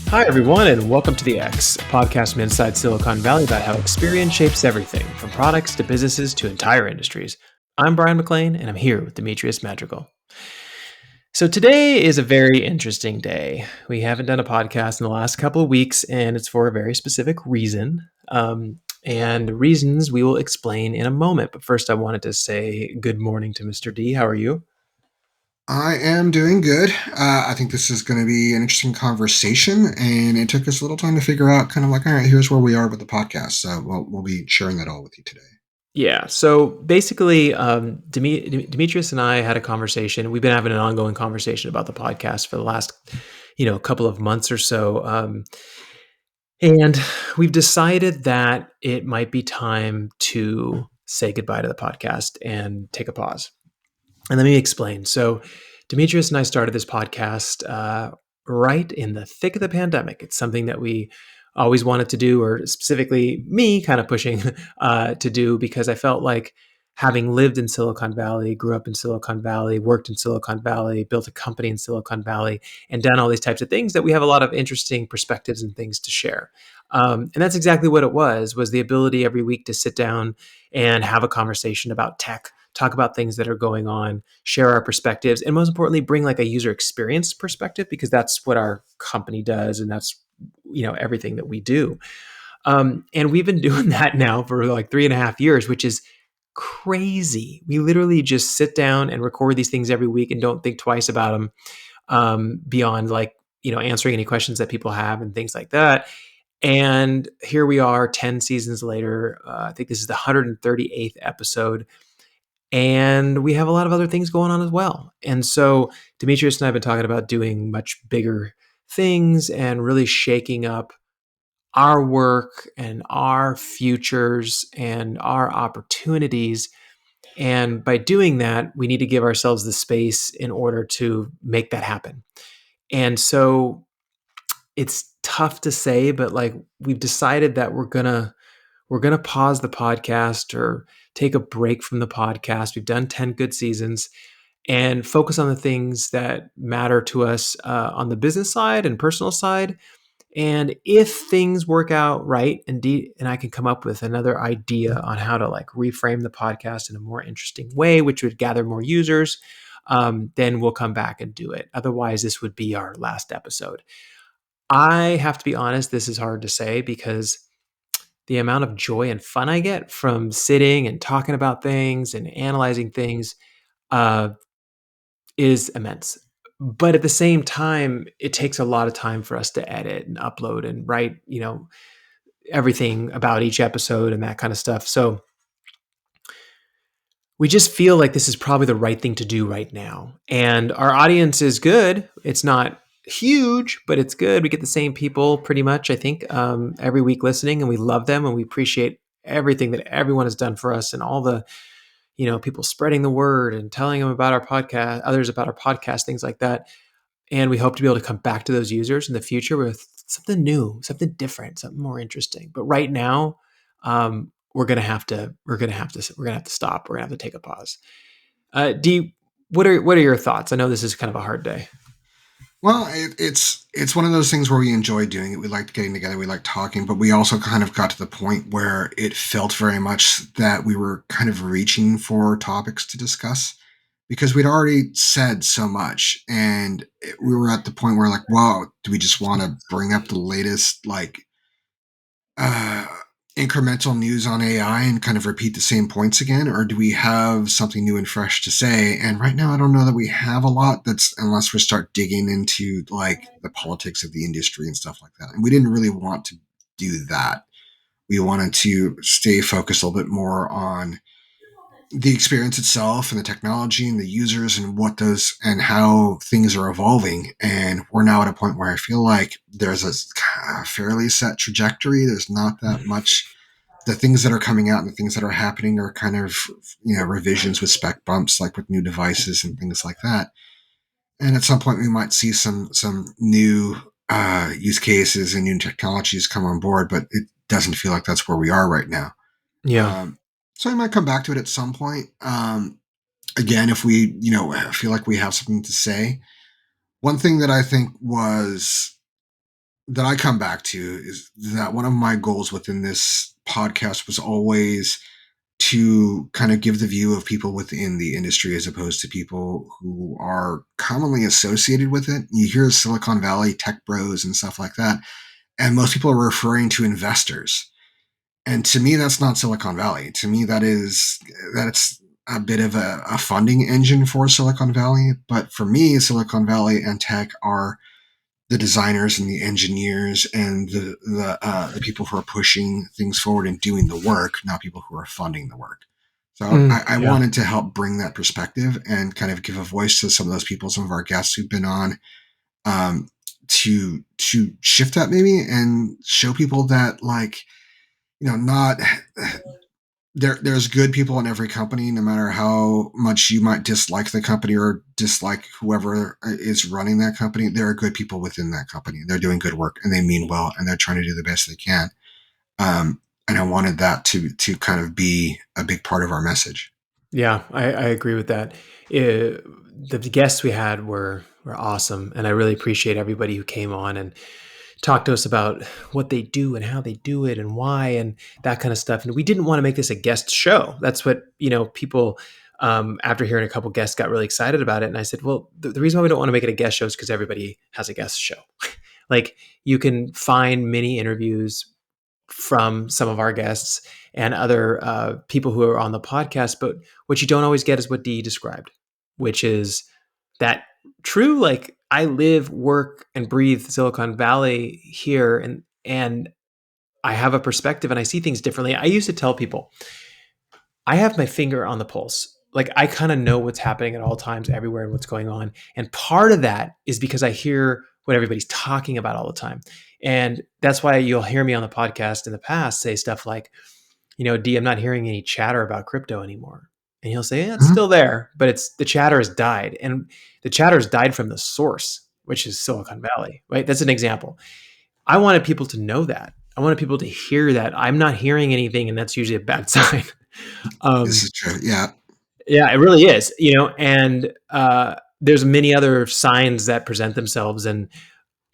Hi, everyone, and welcome to The X, a podcast from inside Silicon Valley about how experience shapes everything, from products to businesses to entire industries. I'm Brian McLean, and I'm here with Demetrius Madrigal. So today is a very interesting day. We haven't done a podcast in the last couple of weeks, and it's for a very specific reason. And reasons we will explain in a moment. But first, I wanted to say good morning to Mr. D. How are you? I am doing good. I think this is going to be an interesting conversation, and it took us a little time to figure out kind of like, all right, here's where we are with the podcast. So we'll be sharing that all with you today. Yeah. So basically, Demetrius and I had a conversation. We've been having an ongoing conversation about the podcast for the last, couple of months or so. And we've decided that it might be time to say goodbye to the podcast and take a pause. And let me explain. So, Demetrius and I started this podcast right in the thick of the pandemic. It's something that we always wanted to do, or specifically me kind of pushing to do, because I felt like having lived in Silicon Valley, grew up in Silicon Valley, worked in Silicon Valley, built a company in Silicon Valley, and done all these types of things, that we have a lot of interesting perspectives and things to share. And that's exactly what it was the ability every week to sit down and have a conversation about tech, talk about things that are going on, share our perspectives, and most importantly, bring like a user experience perspective, because that's what our company does, and that's everything that we do. And we've been doing that now for like 3.5 years, which is crazy. We literally just sit down and record these things every week and don't think twice about them, beyond like answering any questions that people have and things like that. And here we are 10 seasons later. I think this is the 138th episode, and we have a lot of other things going on as well. And so Demetrius and I have been talking about doing much bigger things and really shaking up our work and our futures and our opportunities. And by doing that, we need to give ourselves the space in order to make that happen. And so it's tough to say, but like we've decided that we're gonna pause the podcast or take a break from the podcast. We've done 10 good seasons, and focus on the things that matter to us on the business side and personal side. And if things work out right, indeed, and I can come up with another idea on how to like reframe the podcast in a more interesting way, which would gather more users, then we'll come back and do it. Otherwise, this would be our last episode. I have to be honest, this is hard to say, because the amount of joy and fun I get from sitting and talking about things and analyzing things uh, is immense. But at the same time, it takes a lot of time for us to edit and upload and write, everything about each episode and that kind of stuff. So we just feel like this is probably the right thing to do right now. And our audience is good. It's not huge, but it's good. We get the same people pretty much, I think, every week listening, and we love them, and we appreciate everything that everyone has done for us, and all the people spreading the word and telling them about our podcast, others about our podcast, things like that. And we hope to be able to come back to those users in the future with something new, something different, something more interesting. But right now, we're gonna have to stop. We're gonna have to take a pause. Do you, what are your thoughts? I know this is kind of a hard day. Well, it's one of those things where we enjoy doing it. We like getting together. We like talking, but we also kind of got to the point where it felt very much that we were kind of reaching for topics to discuss because we'd already said so much, and we were at the point where like, wow, do we just want to bring up the latest uh, incremental news on AI and kind of repeat the same points again, or do we have something new and fresh to say? And right now, I don't know that we have a lot. That's unless we start digging into like the politics of the industry and stuff like that. And we didn't really want to do that. We wanted to stay focused a little bit more on the experience itself and the technology and the users and what those and how things are evolving. And we're now at a point where I feel like there's a fairly set trajectory. There's not that much. The things that are coming out and the things that are happening are kind of revisions with spec bumps, like with new devices and things like that. And at some point, we might see some new use cases and new technologies come on board, but it doesn't feel like that's where we are right now. Yeah. Um, so I might come back to it at some point. Again, if we, feel like we have something to say. One thing that I think was that I come back to is that one of my goals within this podcast was always to kind of give the view of people within the industry as opposed to people who are commonly associated with it. You hear Silicon Valley tech bros and stuff like that, and most people are referring to investors. And to me, that's not Silicon Valley. To me, that's a bit of a funding engine for Silicon Valley. But for me, Silicon Valley and tech are the designers and the engineers and the people who are pushing things forward and doing the work, not people who are funding the work. So I Yeah. wanted to help bring that perspective and kind of give a voice to some of those people, some of our guests who've been on, um, to shift that maybe and show people that like not there's good people in every company, no matter how much you might dislike the company or dislike whoever is running that company. There are good people within that company. They're doing good work and they mean well and they're trying to do the best they can. And I wanted that to kind of be a big part of our message. Yeah, I agree with that. The guests we had were awesome, and I really appreciate everybody who came on and talked to us about what they do and how they do it and why and that kind of stuff. And we didn't want to make this a guest show. That's what people after hearing a couple guests got really excited about it. And I said, well, the reason why we don't want to make it a guest show is because everybody has a guest show. Like you can find many interviews from some of our guests and other people who are on the podcast. But what you don't always get is what Dee described, which is that true, like I live, work, and breathe Silicon Valley here, and I have a perspective and I see things differently. I used to tell people I have my finger on the pulse. Like I kind of know what's happening at all times, everywhere, and what's going on. And part of that is because I hear what everybody's talking about all the time. And that's why you'll hear me on the podcast in the past say stuff like, D, I'm not hearing any chatter about crypto anymore. And he'll say, yeah, it's Mhm. still there, but the chatter has died. And the chatter has died from the source, which is Silicon Valley, right? That's an example. I wanted people to know that. I wanted people to hear that. I'm not hearing anything, and that's usually a bad sign. This um, is true. Yeah. yeah, it really is, and there's many other signs that present themselves. And,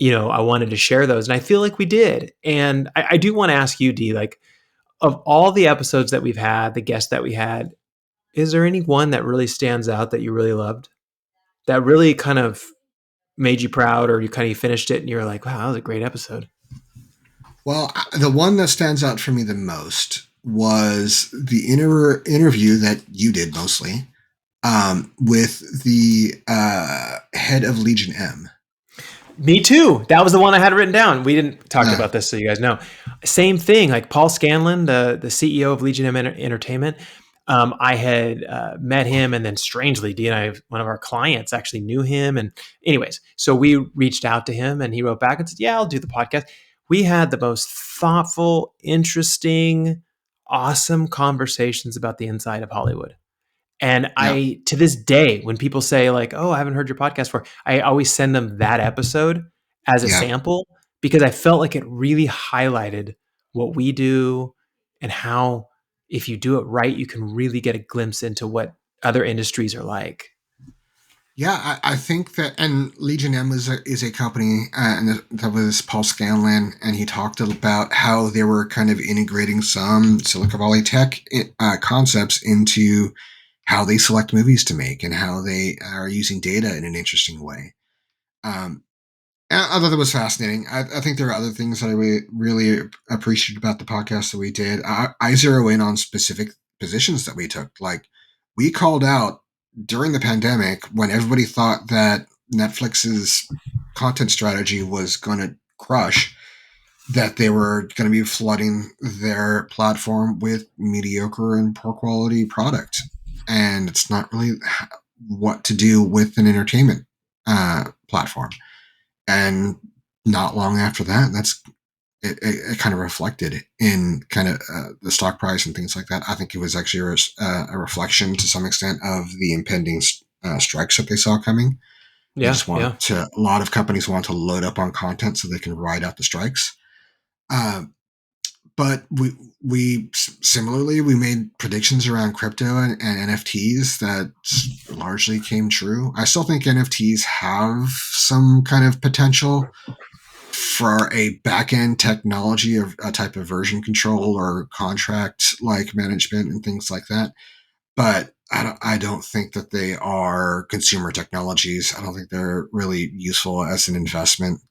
I wanted to share those. And I feel like we did. And I do want to ask you, Dee, like, of all the episodes that we've had, the guests that we had, is there any one that really stands out that you really loved? That really kind of made you proud, or you kind of finished it and you were like, wow, that was a great episode? Well, the one that stands out for me the most was the interview that you did mostly with the head of Legion M. Me too. That was the one I had written down. We didn't talk Uh, about this, so you guys know. Same thing. Like Paul Scanlon, the CEO of Legion M Entertainment. I had met him, and then strangely, Dee and I, one of our clients, actually knew him. And anyways, so we reached out to him, and he wrote back and said, "Yeah, I'll do the podcast." We had the most thoughtful, interesting, awesome conversations about the inside of Hollywood. And yeah, I, to this day, when people say like, "Oh, I haven't heard your podcast before," I always send them that episode as a yeah. sample because I felt like it really highlighted what we do and how, if you do it right, you can really get a glimpse into what other industries are like. Yeah, I think that, and Legion M is a company, and that was Paul Scanlon, and he talked about how they were kind of integrating some Silicon Valley tech concepts into how they select movies to make and how they are using data in an interesting way. Um, I thought that was fascinating. I think there are other things that I really appreciated about the podcast that we did. I zero in on specific positions that we took. Like we called out during the pandemic when everybody thought that Netflix's content strategy was going to crush, that they were going to be flooding their platform with mediocre and poor quality product. And it's not really what to do with an entertainment platform. And not long after that, it kind of reflected in kind of the stock price and things like that. I think it was actually a reflection to some extent of the impending strikes that they saw coming. They Yeah, just want yeah, to, a lot of companies want to load up on content so they can ride out the strikes. Uh, but we similarly we made predictions around crypto and NFTs that largely came true. I still think NFTs have some kind of potential, for a back end technology of a type of version control or contract like management and things like that. But I don't think that they are consumer technologies. I don't think they're really useful as an investment.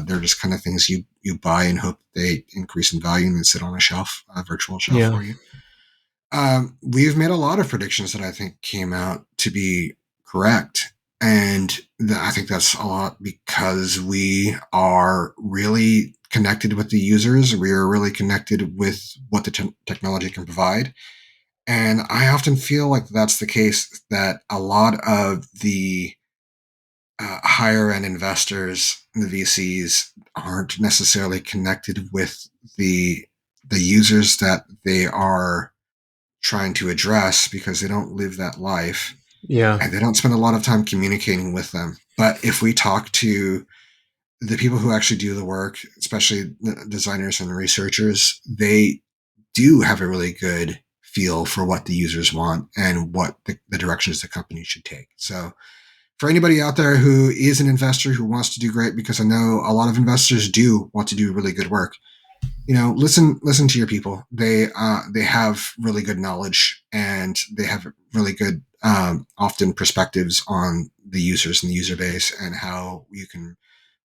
They're just kind of things you buy and hope they increase in value and then sit on a shelf, a virtual shelf Yeah. for you. We've made a lot of predictions that I think came out to be correct. And I think that's a lot because we are really connected with the users. We are really connected with what the technology can provide. And I often feel like that's the case that a lot of the higher end investors, the VCs, aren't necessarily connected with the the users that they are trying to address because they don't live that life Yeah. and they don't spend a lot of time communicating with them. But if we talk to the people who actually do the work, especially the designers and researchers, they do have a really good feel for what the users want and what the directions the company should take. So for anybody out there who is an investor who wants to do great, because I know a lot of investors do want to do really good work, listen to your people. They have really good knowledge and they have really good often perspectives on the users and the user base and how you can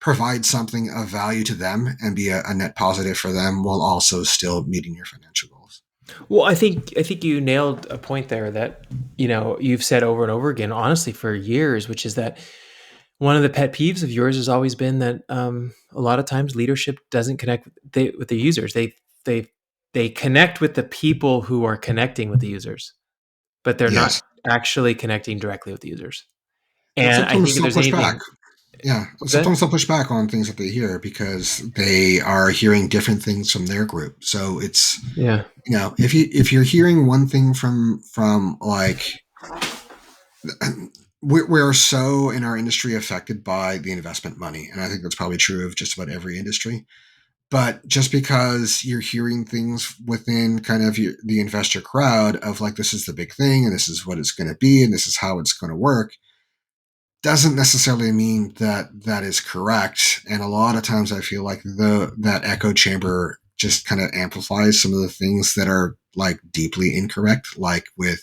provide something of value to them and be a net positive for them while also still meeting your financial goals. Well, I think you nailed a point there that you've said over and over again, honestly, for years, which is that one of the pet peeves of yours has always been that a lot of times leadership doesn't connect with the users. They they connect with the people who are connecting with the users, but they're Yes, not actually connecting directly with the users. and And I sometimes think if they'll there's push back. anything, Yeah, what's that? sometimes they'll push back on things that they hear because they are hearing different things from their group. So it's Yeah, if you're hearing one thing from like we're so in our industry affected by the investment money, and I think that's probably true of just about every industry. But just because you're hearing things within kind of the investor crowd of like this is the big thing and this is what it's going to be and this is how it's going to work doesn't necessarily mean that that is correct. And a lot of times I feel like the that echo chamber just kind of amplifies some of the things that are like deeply incorrect, like with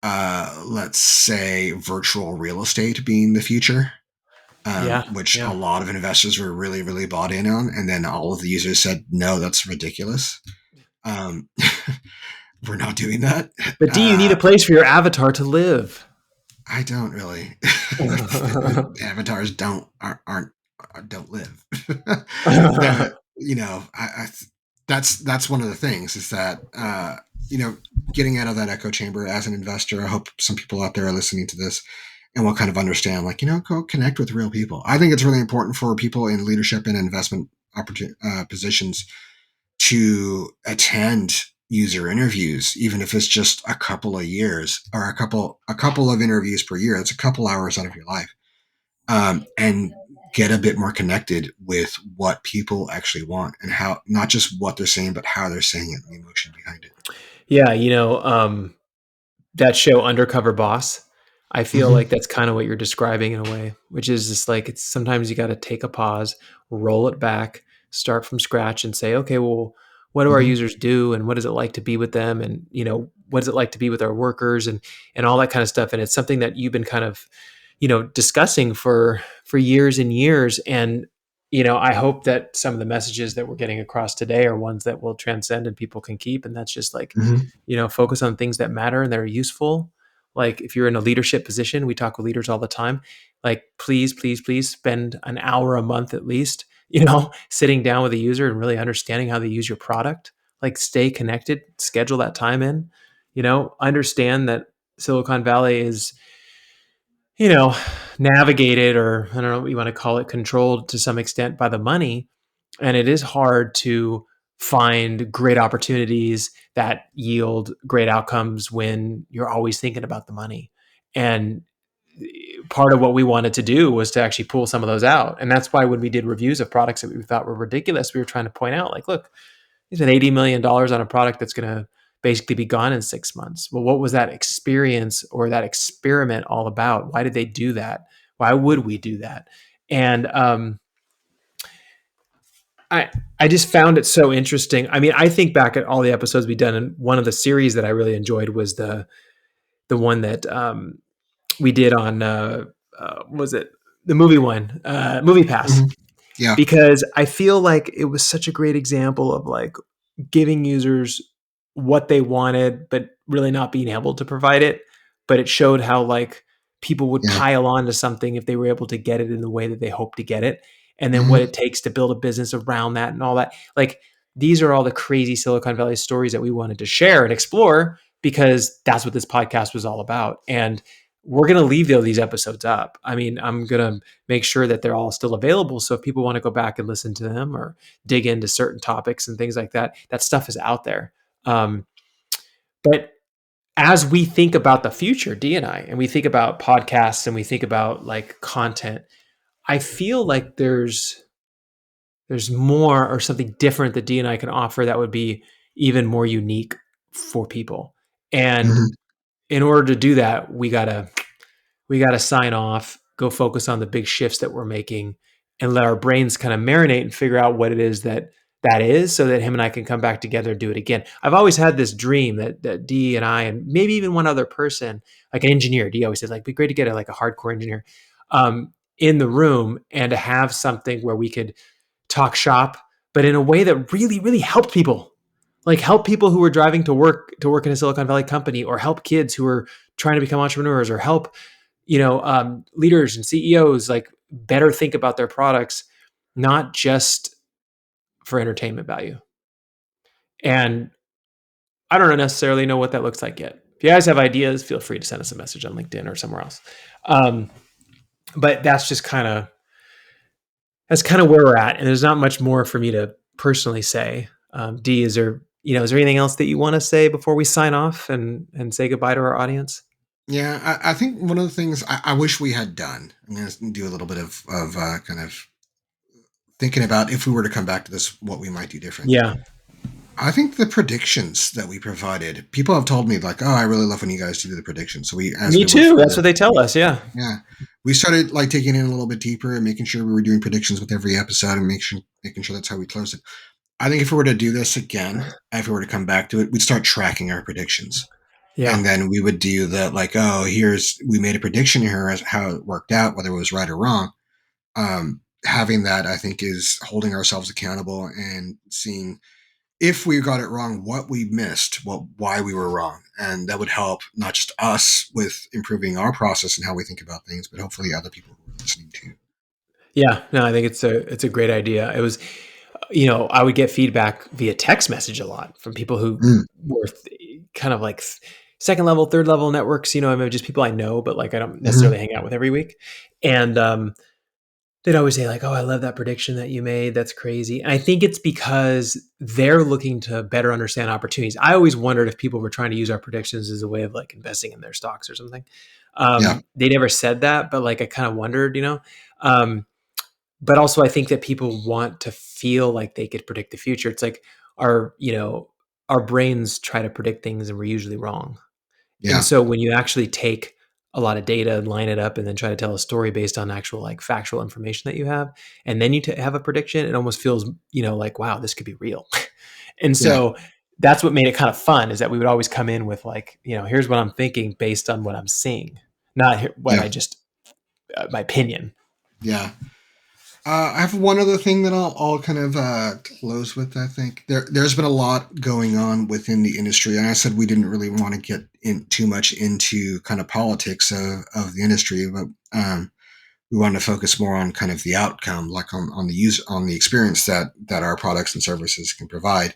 let's say virtual real estate being the future, yeah, which a yeah. lot of investors were really, really bought in on. And then all of the users said, no, that's ridiculous. Um, we're not doing that. But do you need Uh, a place for your avatar to live? I don't really. Avatars don't live. The that's one of the things is that you know getting out of that echo chamber as an investor. I hope some people out there are listening to this and will kind of understand, like go connect with real people. I think it's really important for people in leadership and investment positions to attend user interviews, even if it's just a couple of years or a couple of interviews per year. It's a couple hours out of your life, and get a bit more connected with what people actually want and how not just what they're saying, but how they're saying it and the emotion behind it. Yeah, that show Undercover Boss, I feel Mm-hmm. like that's kind of what you're describing in a way, which is just like it's sometimes you got to take a pause, roll it back, start from scratch and say, okay, well, what do our Mm-hmm. users do and what is it like to be with them and what is it like to be with our workers and all that kind of stuff and it's something that you've been kind of discussing for years and years and I hope that some of the messages that we're getting across today are ones that will transcend and people can keep and that's just like Mm-hmm. focus on things that matter and that are useful. Like if you're in a leadership position, we talk with leaders all the time. Like, please, please, please spend an hour a month at least, sitting down with a user and really understanding how they use your product. Like, stay connected, schedule that time in, understand that Silicon Valley is, you know, navigated or I don't know what you want to call it, controlled to some extent by the money and it is hard to find great opportunities that yield great outcomes when you're always thinking about the money. And part of what we wanted to do was to actually pull some of those out. And that's why when we did reviews of products that we thought were ridiculous, we were trying to point out, like, look, you spent $80 million on a product that's going to basically be gone in 6 months. Well, what was that experience or that experiment all about? Why did they do that? Why would we do that? And I I just found it so interesting. I mean, I think back at all the episodes we've done, and one of the series that I really enjoyed was the one that we did on was it the movie one, Movie Pass, Mhm. Yeah. because I feel like it was such a great example of like giving users what they wanted, but really not being able to provide it. But it showed how like people would Yeah. pile on to something if they were able to get it in the way that they hope to get it. And then what Mhm. it takes to build a business around that and all that. Like these are all the crazy Silicon Valley stories that we wanted to share and explore because that's what this podcast was all about. And we're going to leave these episodes up. I mean, I'm going to make sure that they're all still available. So if people want to go back and listen to them or dig into certain topics and things like that, that stuff is out there. Um, but as we think about the future, D and we think about podcasts and we think about like content, I feel like there's more or something different that D and I can offer that would be even more unique for people. And Mhm. in order to do that, we got to sign off, go focus on the big shifts that we're making, and let our brains kind of marinate and figure out what it is that is, so that him and I can come back together and do it again. I've always had this dream that D and I and maybe even one other person, like an engineer. D always says like, it'd be great to get like a hardcore engineer in the room and to have something where we could talk shop, but in a way that really, really helped people. Like help people who are driving to work in a Silicon Valley company, or help kids who are trying to become entrepreneurs, or help leaders and CEOs like better think about their products, not just for entertainment value. And I don't necessarily know what that looks like yet. If you guys have ideas, feel free to send us a message on LinkedIn or somewhere else. Um, but that's kind of where we're at, and there's not much more for me to personally say. D, is there anything else that you want to say before we sign off and say goodbye to our audience? Yeah, I think one of the things I wish we had done. I'm going to do a little bit of kind of thinking about if we were to come back to this, what we might do different. Yeah, I think the predictions that we provided, people have told me like, "Oh, I really love when you guys do the predictions." So as me we went too. That's what forward, they tell us. Yeah, yeah, we started like taking it in a little bit deeper and making sure we were doing predictions with every episode and making sure that's how we close it. I think if we were to do this again, if we were to come back to it, we'd start tracking our predictions. yeah, And then we would do the like, oh, we made a prediction here as how it worked out, whether it was right or wrong. Having that, I think, is holding ourselves accountable and seeing if we got it wrong, what we missed, why we were wrong, and that would help not just us with improving our process and how we think about things, but hopefully other people who are listening too. yeah. No, I think it's a great idea. It was, I would get feedback via text message a lot from people who Mm, were kind of like second level, third level networks. I mean, just people I know, but like I don't necessarily hmm hang out with every week. And they'd always say like, "Oh, I love that prediction that you made. That's crazy." And I think it's because they're looking to better understand opportunities. I always wondered if people were trying to use our predictions as a way of like investing in their stocks or something. Yeah, They never said that, but like I kind of wondered. Um, but also I think that people want to feel like they could predict the future. It's like our brains try to predict things and we're usually wrong. And yeah, so when you actually take a lot of data and line it up and then try to tell a story based on actual like factual information that you have, and then you have a prediction, it almost feels, like, wow, this could be real. And yeah, so that's what made it kind of fun, is that we would always come in with like, here's what I'm thinking based on what I'm seeing, not what yeah, I just, my opinion. yeah. I have one other thing that I'll kind of close with. I think there's been a lot going on within the industry, and I said we didn't really want to get in too much into kind of politics of the industry, but we wanted to focus more on kind of the outcome, like on the user, on the experience that our products and services can provide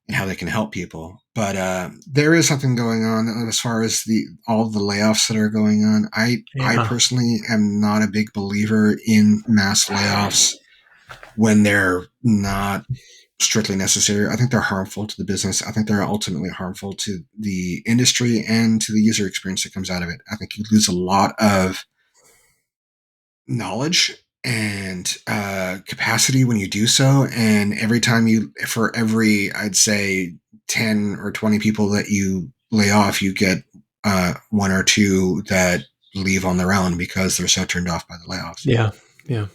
and how they can help people. But there is something going on as far as the all the layoffs that are going on. I Yeah. personally am not a big believer in mass layoffs when they're not strictly necessary. I think they're harmful to the business. I think they're ultimately harmful to the industry and to the user experience that comes out of it. I think you lose a lot of knowledge and capacity when you do so. And for every, I'd say, 10 or 20 people that you lay off, you get one or two that leave on their own because they're so turned off by the layoffs. Yeah. Yeah.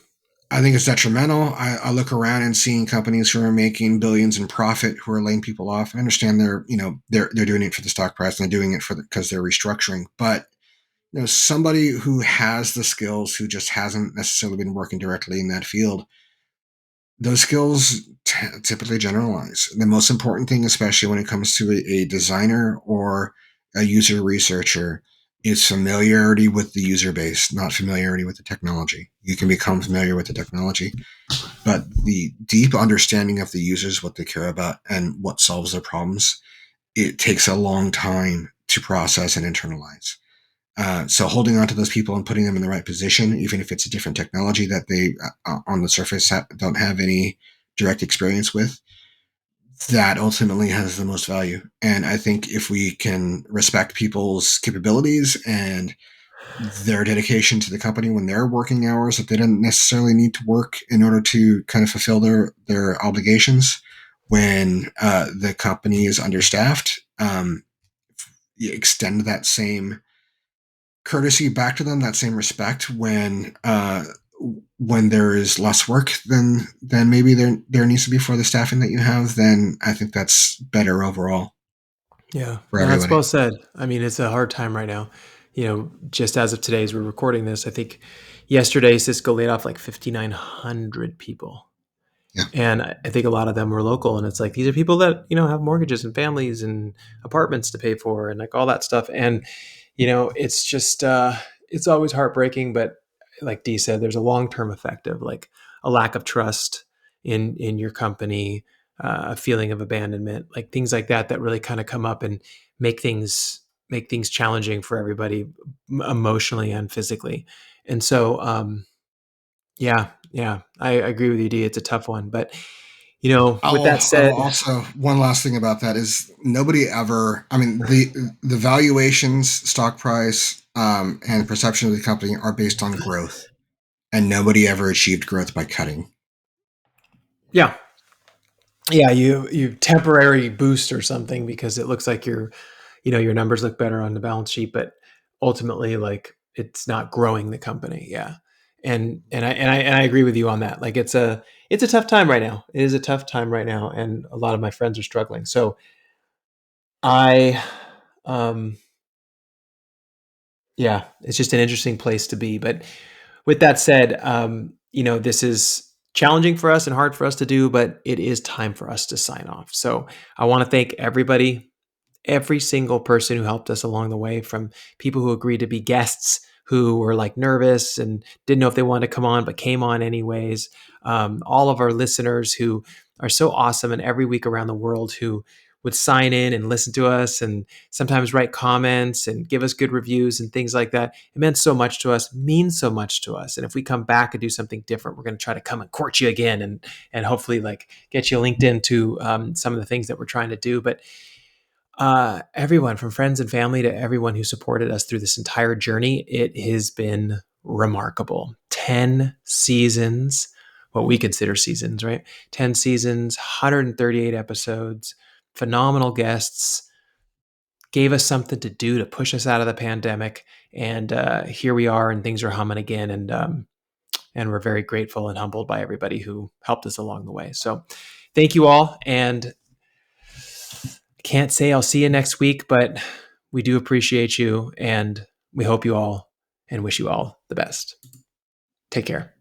I think it's detrimental. I look around and seeing companies who are making billions in profit who are laying people off. I understand they're doing it for the stock price and they're doing it for because they're restructuring. But somebody who has the skills who just hasn't necessarily been working directly in that field, those skills typically generalize. The most important thing, especially when it comes to a designer or a user researcher, is familiarity with the user base, not familiarity with the technology. You can become familiar with the technology, but the deep understanding of the users, what they care about, and what solves their problems, it takes a long time to process and internalize. So holding on to those people and putting them in the right position, even if it's a different technology that they on the surface don't have any direct experience with, that ultimately has the most value. And I think if we can respect people's capabilities and their dedication to the company when they're working hours that they don't necessarily need to work in order to kind of fulfill their obligations, when the company is understaffed, you extend that same courtesy back to them, that same respect when there is less work than maybe there needs to be for the staffing that you have. Then I think that's better overall Yeah, for no, that's everybody. well said. I mean, it's a hard time right now. Just as of today, as we're recording this, I think yesterday Cisco laid off like 5,900 people. Yeah. And I think a lot of them were local. And it's like, these are people that, have mortgages and families and apartments to pay for and like all that stuff. And, it's just, it's always heartbreaking. But like Dee said, there's a long term effect of like a lack of trust in your company, a feeling of abandonment, like things like that really kind of come up and make things make things challenging for everybody emotionally and physically. And so, yeah, yeah, I agree with you, Dee. It's a tough one, but with that I'll said, also one last thing about that is nobody ever. I mean the valuations, stock price, and perception of the company are based on growth, and nobody ever achieved growth by cutting. yeah, yeah, you temporary boost or something because it looks like your numbers look better on the balance sheet, but ultimately, like it's not growing the company. Yeah, and I agree with you on that. Like it's a tough time right now. It is a tough time right now, and a lot of my friends are struggling. So I, um, yeah, it's just an interesting place to be. But with that said, this is challenging for us and hard for us to do, but it is time for us to sign off. So I want to thank every single person who helped us along the way, from people who agreed to be guests who were like nervous and didn't know if they wanted to come on but came on anyways, all of our listeners who are so awesome and every week around the world who would sign in and listen to us and sometimes write comments and give us good reviews and things like that. It meant so much to us, means so much to us. And if we come back and do something different, we're going to try to come and court you again and hopefully like get you linked into some of the things that we're trying to do. But everyone, from friends and family to everyone who supported us through this entire journey, it has been remarkable. 10 seasons, what we consider seasons, right? 10 seasons, 138 episodes, phenomenal guests, gave us something to do to push us out of the pandemic. And here we are, and things are humming again. And we're very grateful and humbled by everybody who helped us along the way. So thank you all. And can't say I'll see you next week, but we do appreciate you and we hope you all and wish you all the best. Take care.